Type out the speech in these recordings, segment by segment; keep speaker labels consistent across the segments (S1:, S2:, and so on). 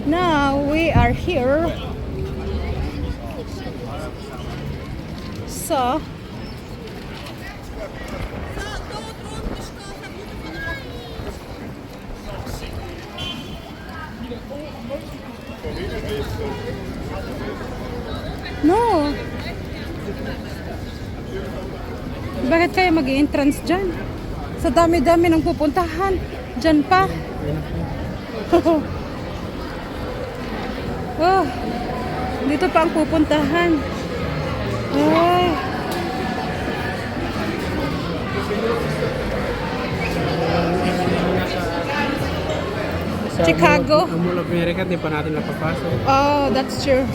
S1: now we are here sa no. Bakit kaya mag-i-entrance dyan? Sa dami-dami ng pupuntahan. Dyan pa. Oh, dito pa ang pupuntahan. Ay. Chicago.
S2: Ang Mall of America, di pa natin napapasok.
S1: Oh, that's true.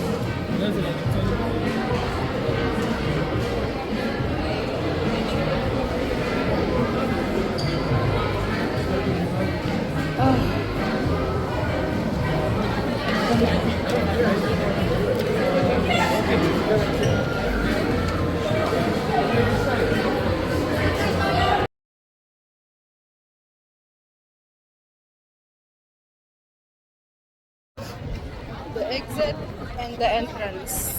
S1: The exit and the entrance.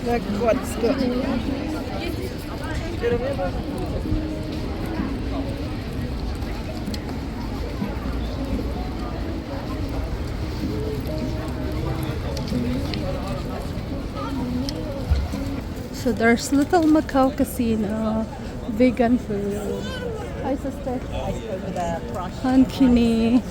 S1: Like what's good? So there's Little Macau Casino, vegan food. Hi, sister. Hankini.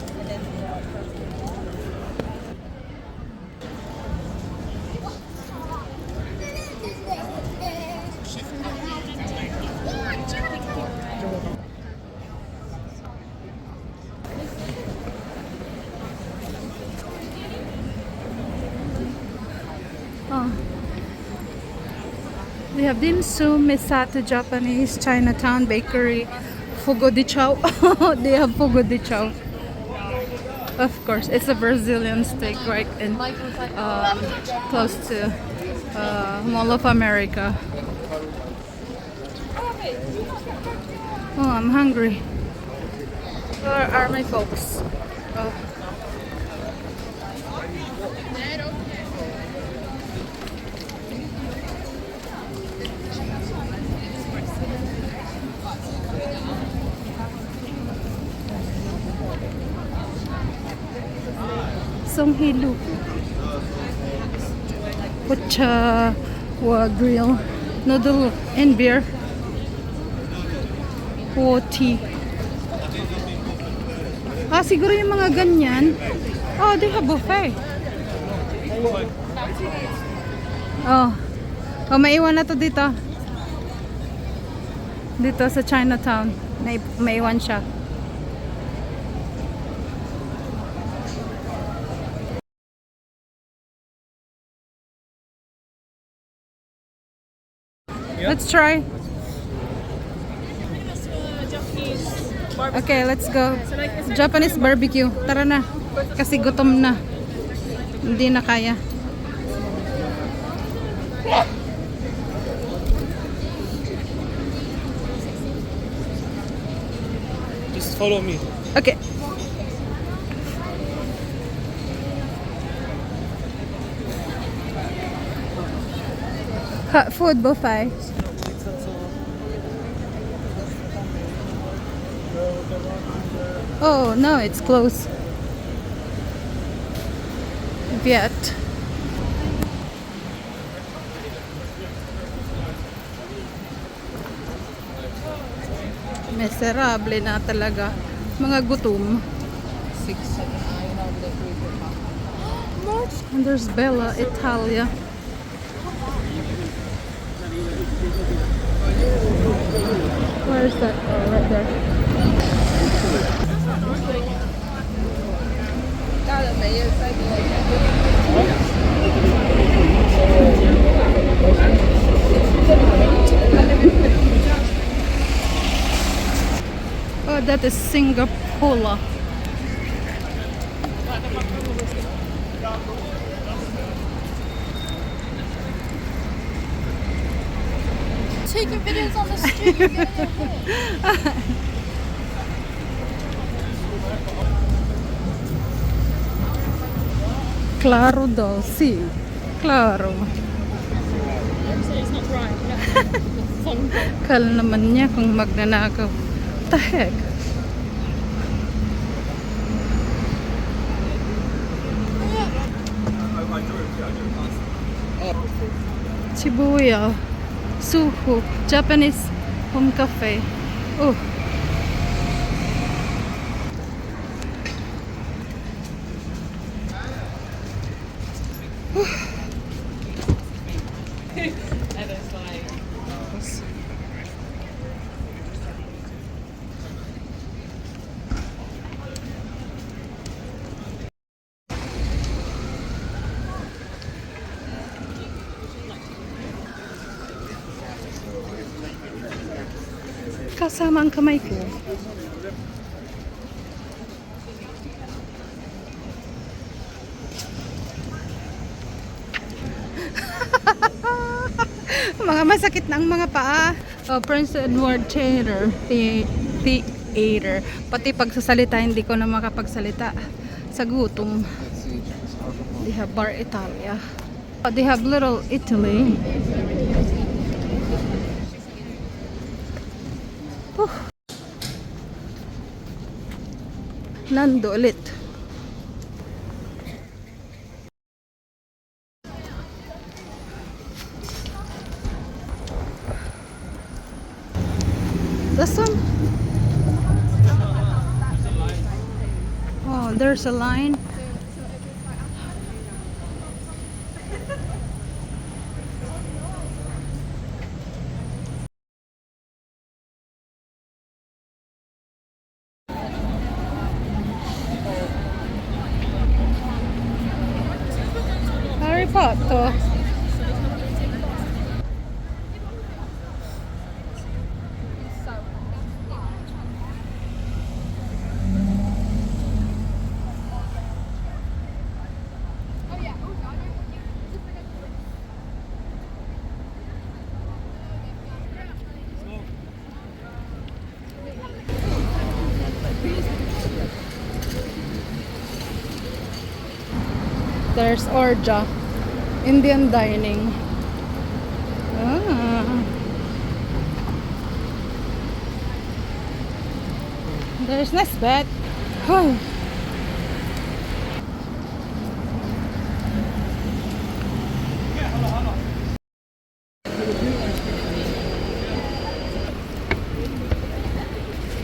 S1: Oh. We have dim sum, misato Japanese, Chinatown bakery, fugo de chao. They have fugo de chao. Of course, it's a Brazilian steak right in close to Mall of America. Oh, I'm hungry. Where are my folks? Oh. Songhilo, Pucha, grill, noodle and beer, tea. Ah, siguro yung mga ganyan. Oh, they have buffet. Oh, maiwan na to dito. Dito sa Chinatown. Maiwan siya. Let's try. Okay, let's go. Japanese barbecue. Tara na. Kasi gutom na. Hindi na kaya.
S2: Just follow me.
S1: Okay. Hot food buffet. Oh no, it's closed. Yet. Miserable na talaga. Mga gutom. And there's Bella Italia. Where is that? Oh, right there. Oh, that is Singapore.
S3: taking videos on the street. You're getting hit.
S1: Claro daw, si. Claro.
S3: It's not right.
S1: Kala naman niya kung magnanakaw. What the heck? Shibuya, Suhu, Japanese home cafe. Oh. Kasama ang kamay ko. Mga masakit na ang mga paa. Oh, Prince Edward Theater. Pati pagsasalita, hindi ko na makapagsalita sa gutom. They have Bar Italia. Oh, they have Little Italy. Nando ulit. This one? Oh, there's a line. Harry Potter. There's Orja, Indian dining. Ah. There's Nesbet. Oh.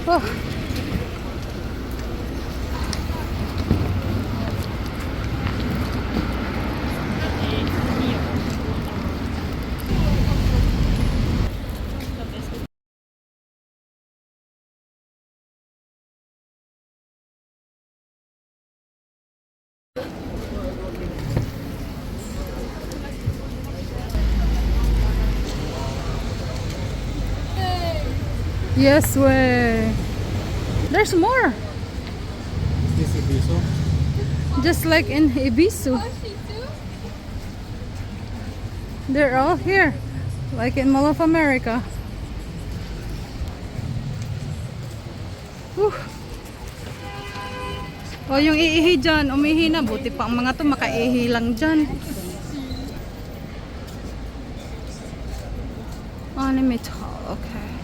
S1: Oh. Yes, way. There's more.
S2: Is this Ibiso?
S1: Just like in Ibisu. They're all here. Like in Mall of America. Whew. O yung iihi dyan, umihi na. Buti pa ang mga to makaihi lang dyan. Anime towel, okay.